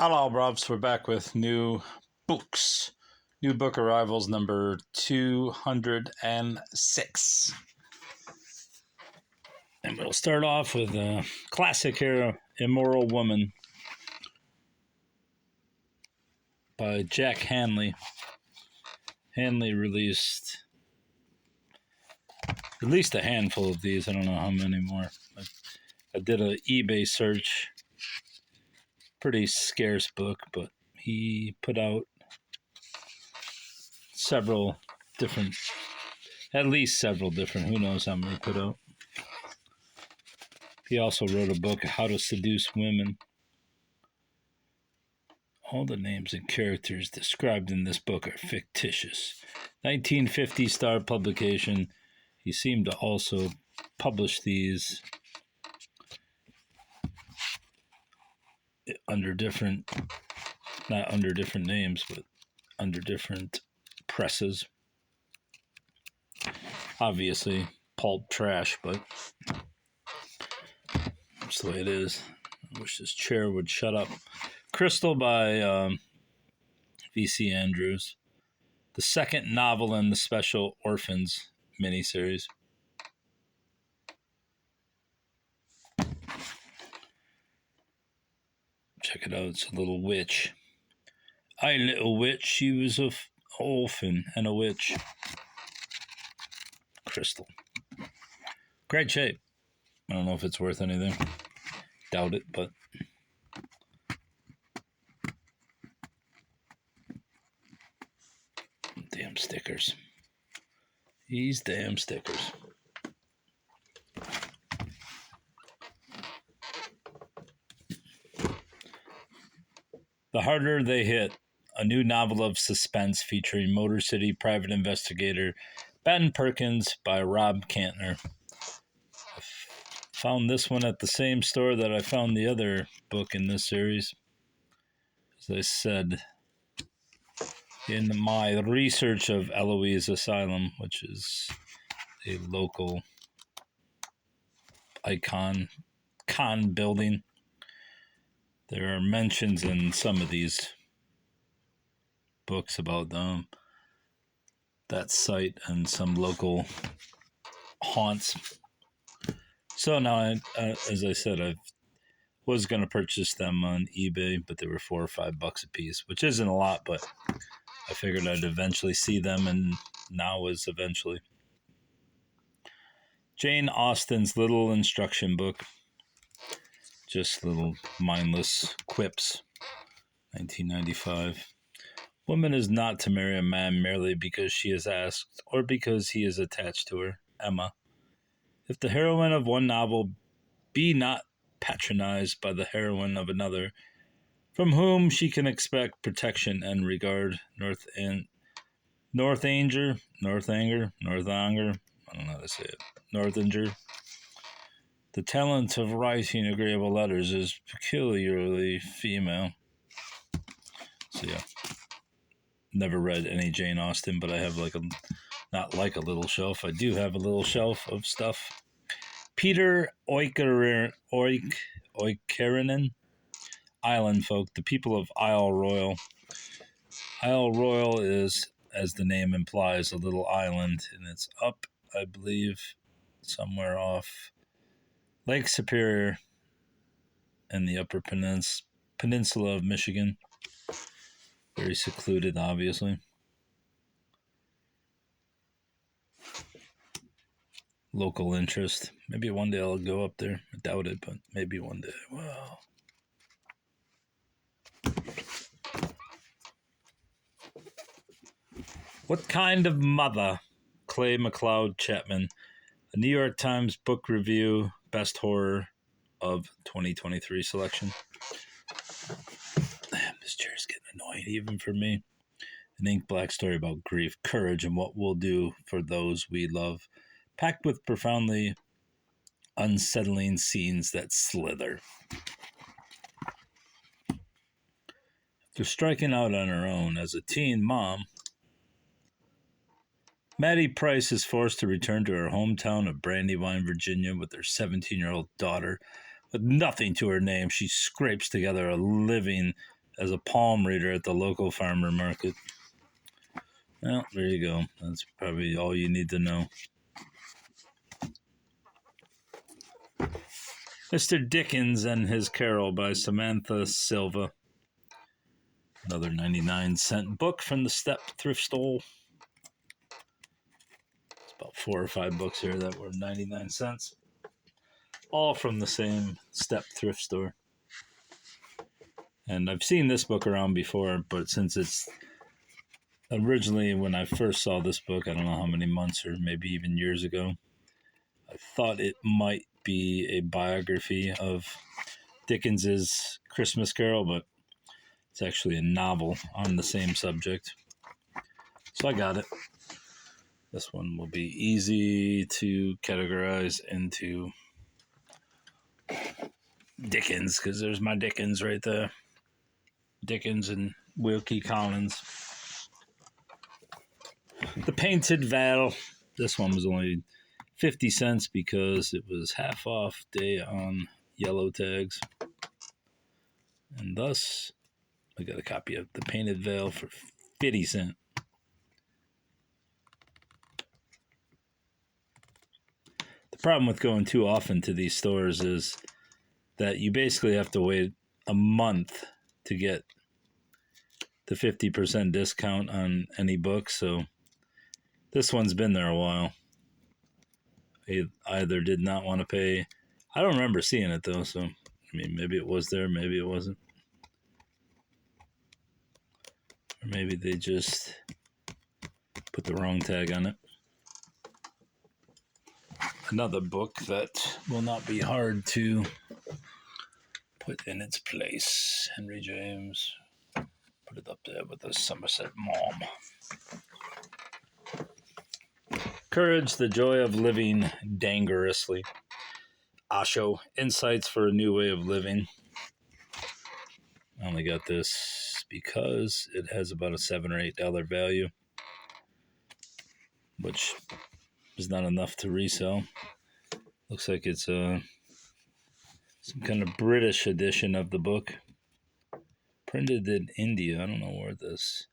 Hello, Robs. We're back with new books. New book arrivals number 206. And we'll start off with a classic here, Immoral Woman by Jack Hanley. Hanley released a handful of these. I don't know how many more. I did an eBay search. Pretty scarce book, but he put out at least several different, who knows how many put out. He also wrote a book, How to Seduce Women. All the names and characters described in this book are fictitious. 1950 Star publication. He seemed to also publish these under different, not under different names, but under different presses. Obviously, pulp trash, but that's the way it is. I wish this chair would shut up. Crystal by V.C. Andrews. The second novel in the Special Orphans miniseries. Check it out. It's a little witch. I, little witch, she was an orphan and a witch. Crystal. Great shape. I don't know if it's worth anything. Doubt it, but... Damn stickers. These damn stickers. The Harder They Hit, a new novel of suspense featuring Motor City private investigator Ben Perkins by Rob Cantner. I found this one at the same store that I found the other book in this series. As I said, in my research of Eloise Asylum, which is a local icon building, there are mentions in some of these books about that site and some local haunts. So now, as I said, I was going to purchase them on eBay, but they were $4 or $5 a piece, which isn't a lot, but I figured I'd eventually see them, and now is eventually. Jane Austen's little instruction book. Just little mindless quips. 1995. Woman is not to marry a man merely because she is asked or because he is attached to her. Emma. If the heroine of one novel be not patronized by the heroine of another, from whom she can expect protection and regard. Northanger, I don't know how to say it. Northanger. The talent of writing agreeable letters is peculiarly female. So yeah, never read any Jane Austen, but I have not a little shelf. I do have a little shelf of stuff. Peter Oikarinen, Island Folk, the people of Isle Royal. Isle Royal is, as the name implies, a little island, and it's up, I believe, somewhere off Lake Superior in the upper peninsula of Michigan. Very secluded, obviously. Local interest. Maybe one day I'll go up there. I doubt it, but maybe one day. Wow. What Kind of Mother? Clay McLeod Chapman. A New York Times Book Review Best Horror of 2023 selection. This chair's getting annoying even for me. An ink black story about grief, courage, and what we'll do for those we love, packed with profoundly unsettling scenes that slither. After striking out on her own as a teen mom, Maddie Price is forced to return to her hometown of Brandywine, Virginia, with her 17-year-old daughter. With nothing to her name, she scrapes together a living as a palm reader at the local farmer market. Well, there you go. That's probably all you need to know. Mr. Dickens and His Carol by Samantha Silva. Another 99-cent book from the Step Thrift Store. It's about 4 or 5 books here that were 99 cents. All from the same Step Thrift Store. And I've seen this book around before, but since it's originally, when I first saw this book, I don't know how many months or maybe even years ago, I thought it might be a biography of Dickens's Christmas Carol, but it's actually a novel on the same subject. So I got it. This one will be easy to categorize into Dickens, because there's my Dickens right there. Dickens and Wilkie Collins. The Painted Veil. This one was only 50 cents because it was half off day on yellow tags. And thus, I got a copy of The Painted Veil for 50 cents. The problem with going too often to these stores is that you basically have to wait a month to get the 50% discount on any book. So this one's been there a while. I either did not want to pay. I don't remember seeing it though, so I mean, maybe it was there, maybe it wasn't. Or maybe they just put the wrong tag on it. Another book that will not be hard to put in its place. Henry James. Put it up there with the Somerset Maugham. Courage, the Joy of Living Dangerously. Osho, Insights for a New Way of Living. I only got this because it has about a $7 or $8 value, which is not enough to resell. Looks like it's some kind of British edition of the book. Printed in India. I don't know where this.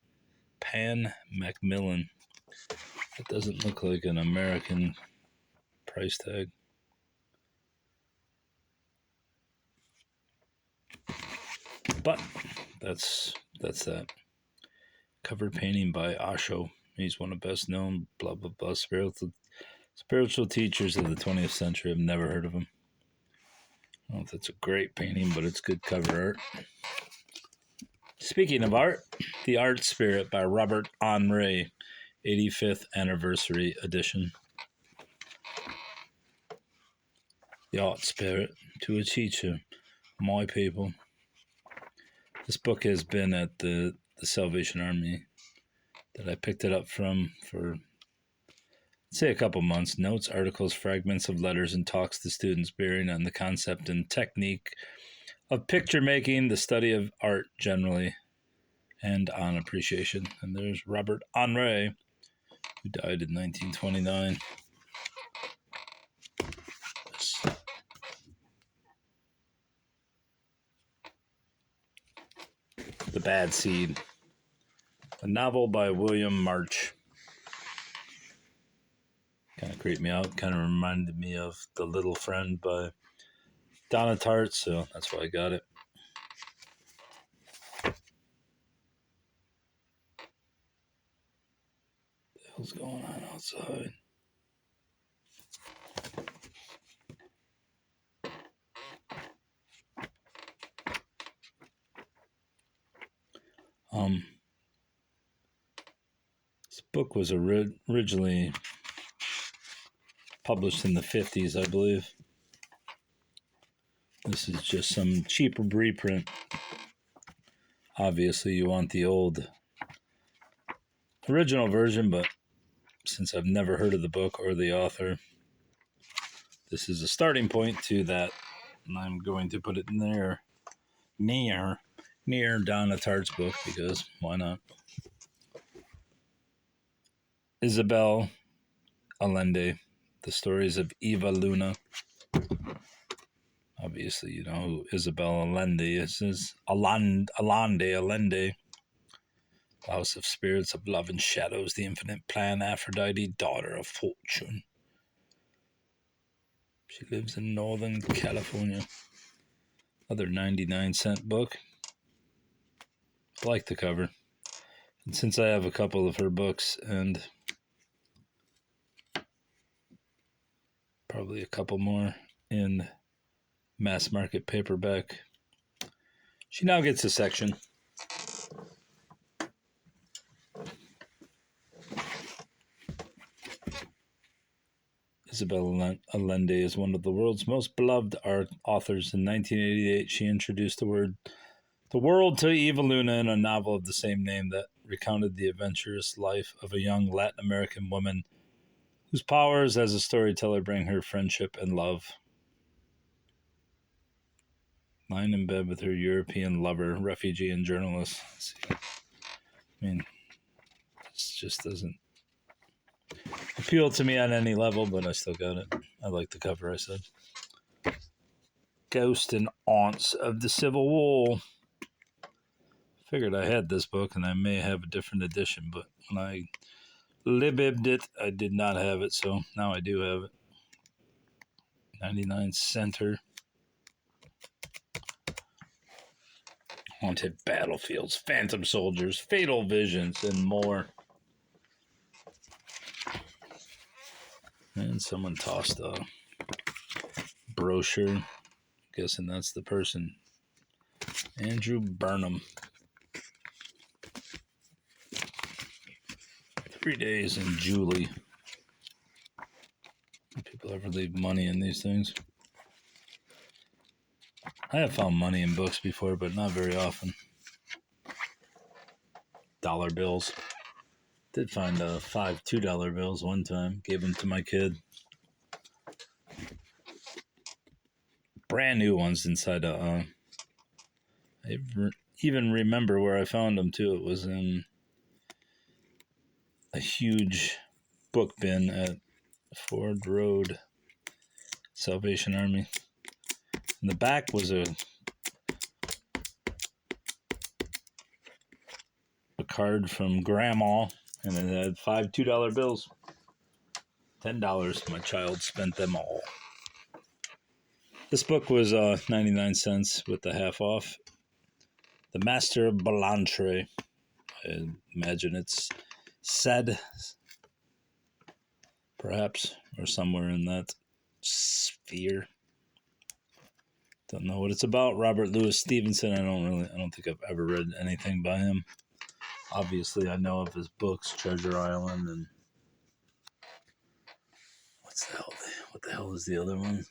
Pan Macmillan. It doesn't look like an American price tag. But that's that. Cover painting by Osho. He's one of the best known blah blah blah spiritual teachers of the 20th century. I've never heard of him. I don't know if that's a great painting, but it's good cover art. Speaking of art, The Art Spirit by Robert Henri, 85th Anniversary Edition. The Art Spirit to a Teacher, My People. This book has been at the Salvation Army that I picked it up from for, say, a couple months. Notes, articles, fragments of letters, and talks to students bearing on the concept and technique of picture making, the study of art generally, and on appreciation. And there's Robert Henri, who died in 1929. The Bad Seed, a novel by William March. Kind of creeped me out. Kind of reminded me of The Little Friend by Donna Tartt, so that's why I got it. What the hell's going on outside? This book was originally published in the 50s, I believe. This is just some cheap reprint. Obviously, you want the old original version, but since I've never heard of the book or the author, this is a starting point to that, and I'm going to put it near Donna Tartt's book, because why not? Isabel Allende, The Stories of Eva Luna. Obviously, you know who Isabel Allende is. Allende. House of Spirits of Love and Shadows, The Infinite Plan, Aphrodite, Daughter of Fortune. She lives in Northern California. Other 99-cent book. I like the cover. And since I have a couple of her books and probably a couple more in mass market paperback, she now gets a section. Isabel Allende is one of the world's most beloved art authors. In 1988, she introduced the world to Eva Luna in a novel of the same name that recounted the adventurous life of a young Latin American woman whose powers as a storyteller bring her friendship and love. Lying in bed with her European lover, refugee, and journalist. I mean, this just doesn't appeal to me on any level, but I still got it. I like the cover, I said. Ghost and Aunts of the Civil War. Figured I had this book, and I may have a different edition, but when I libibbed it, I did not have it, so now I do have it. 99 center. Haunted Battlefields, Phantom Soldiers, Fatal Visions, and more. And someone tossed a brochure. Guessing that's the person. Andrew Burnham. 3 Days in Julie. Do people ever leave money in these things? I have found money in books before, but not very often. Dollar bills. Did find five $2 bills one time. Gave them to my kid. Brand new ones inside I even remember where I found them too. It was in a huge book bin at Ford Road, Salvation Army. In the back was a card from Grandma, and it had five $2 bills. $10. My child spent them all. This book was 99 cents with the half off. The Master of Belantre. I imagine it's said, perhaps, or somewhere in that sphere. Don't know what it's about. Robert Louis Stevenson. I don't think I've ever read anything by him. Obviously, I know of his books, Treasure Island, and what the hell is the other one?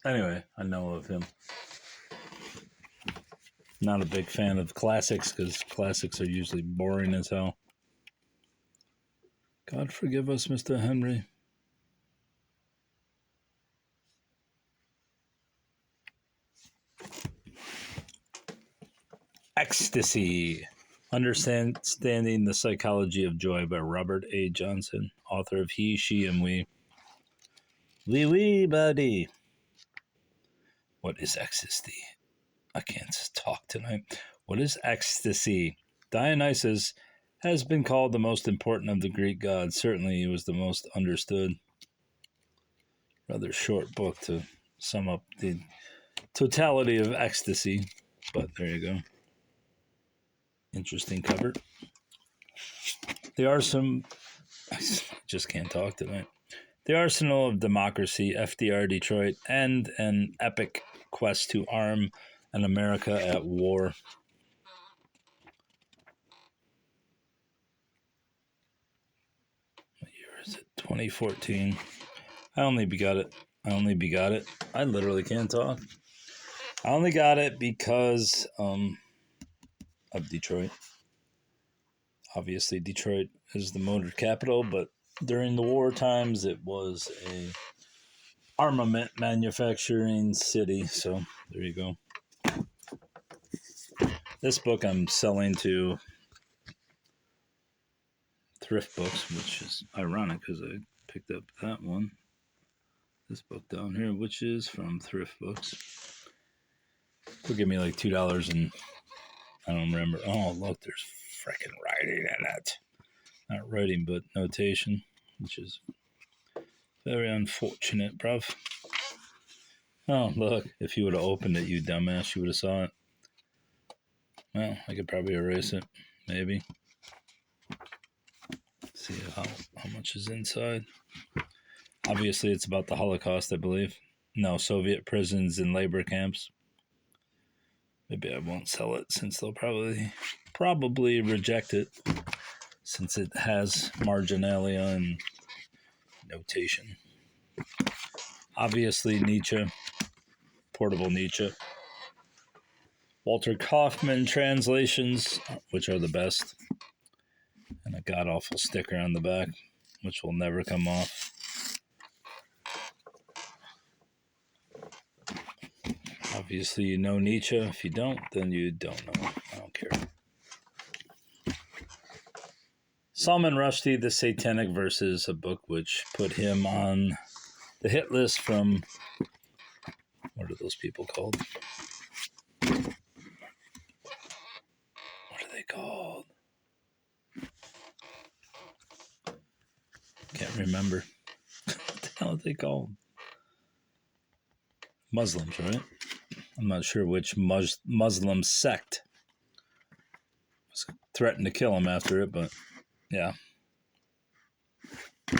Anyway, I know of him. Not a big fan of classics because classics are usually boring as hell. God forgive us, Mr. Henry. Ecstasy. Understanding the Psychology of Joy by Robert A. Johnson, author of He, She, and We. Wee, buddy. What is ecstasy? I can't talk tonight. What is ecstasy? Dionysus has been called the most important of the Greek gods. Certainly he was the most understood. Rather short book to sum up the totality of ecstasy, but there you go. Interesting cover. I just can't talk tonight. The Arsenal of Democracy, FDR Detroit, and an epic quest to arm an America at war. What year is it? 2014. I only begot it. I literally can't talk. I only got it because of Detroit. Obviously, Detroit is the motor capital, but during the war times, it was a armament manufacturing city. So there you go. This book I'm selling to Thrift Books, which is ironic because I picked up that one. this book down here, which is from Thrift Books. They'll give me like $2 and I don't remember. Oh, look, there's freaking writing in it. Not writing, but notation, which is very unfortunate, bruv. Oh, look, if you would have opened it, you dumbass, you would have saw it. Well, I could probably erase it, maybe. See how much is inside. Obviously, it's about the Holocaust, I believe. No, Soviet prisons and labor camps. Maybe I won't sell it since they'll probably reject it, since it has marginalia and notation. Obviously, Nietzsche, portable Nietzsche. Walter Kaufman translations, which are the best. And a god-awful sticker on the back, which will never come off. Obviously, you know Nietzsche. If you don't, then you don't know. I don't care. Salman Rushdie, The Satanic Verses, a book which put him on the hit list from, what are those people called? What are they called? Can't remember. What the hell are they called? Muslims, right? I'm not sure which Muslim sect was threatened to kill him after it, but yeah. I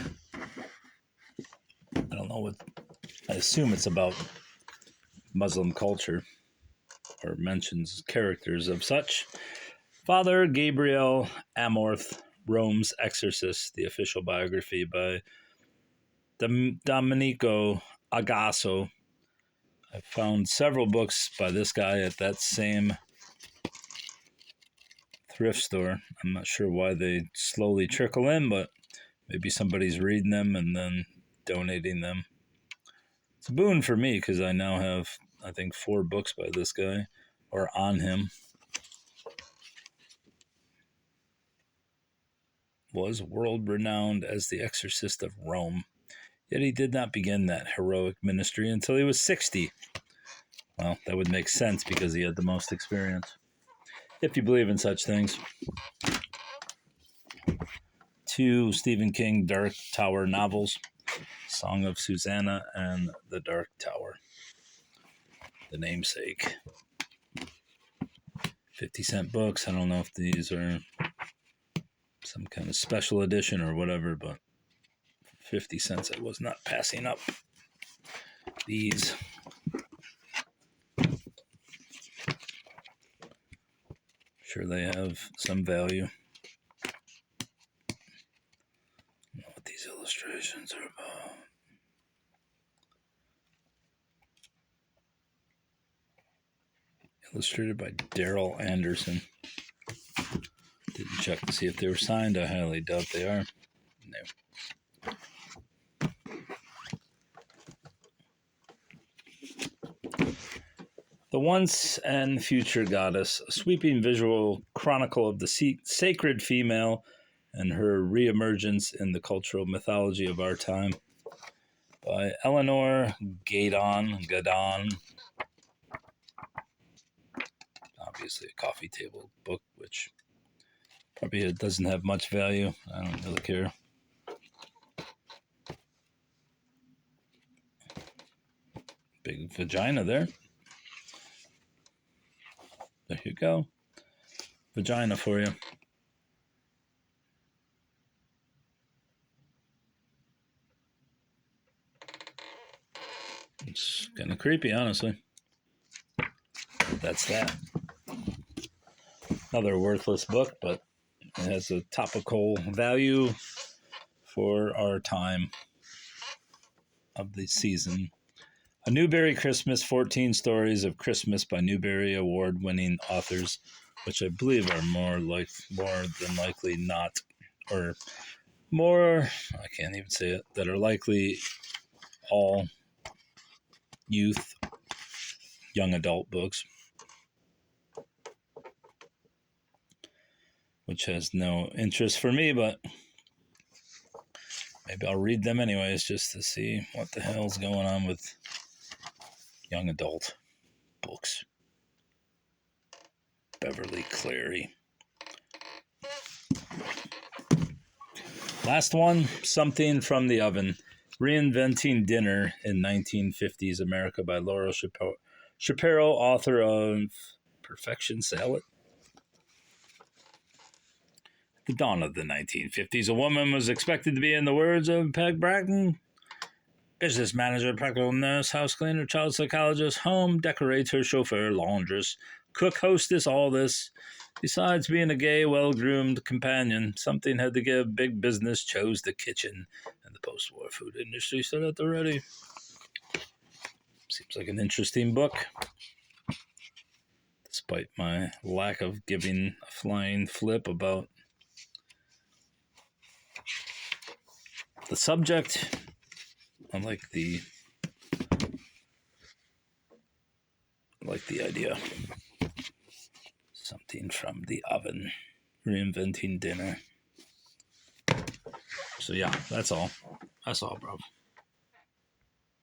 don't know what. I assume it's about Muslim culture or mentions characters of such. Father Gabrielle Amorth, Rome's Exorcist, the official biography by Domenico Agasso. I found several books by this guy at that same thrift store. I'm not sure why they slowly trickle in, but maybe somebody's reading them and then donating them. It's a boon for me because I now have, I think, 4 books by this guy or on him. Was world-renowned as the exorcist of Rome, yet he did not begin that heroic ministry until he was 60. Well, that would make sense because he had the most experience, if you believe in such things. 2 Stephen King Dark Tower novels, Song of Susanna and The Dark Tower, The Namesake. 50-cent books. I don't know if these are some kind of special edition or whatever, but 50 cents I was not passing up these. Sure they have some value. I don't know what these illustrations are about. Illustrated by Daryl Anderson. Didn't check to see if they were signed. I highly doubt they are. No. The Once and Future Goddess, a sweeping visual chronicle of the sacred female and her reemergence in the cultural mythology of our time, by Eleanor Gadon. Obviously a coffee table book, which probably doesn't have much value. I don't really care. Big vagina there. There you go. Vagina for you. It's kind of creepy, honestly. That's that. Another worthless book, but it has a topical value for our time of the season. A Newberry Christmas, 14 Stories of Christmas by Newberry Award-winning authors, which I believe are more than likely not, or more, I can't even say it, that are likely all youth, young adult books, which has no interest for me, but Maybe I'll read them anyways just to see what the hell's going on with young adult books. Beverly Cleary. Last one, Something from the Oven. Reinventing Dinner in 1950s America by Laura Shapiro, author of Perfection Salad. At the dawn of the 1950s, a woman was expected to be, in the words of Peg Bratton, business manager, practical nurse, house cleaner, child psychologist, home decorator, chauffeur, laundress, cook, hostess, all this. Besides being a gay, well-groomed companion, something had to give. Big business chose the kitchen, and the post-war food industry stood at the ready. Seems like an interesting book, despite my lack of giving a flying flip about the subject. I like the idea. Something from the Oven. Reinventing Dinner. So yeah, that's all. That's all, bro.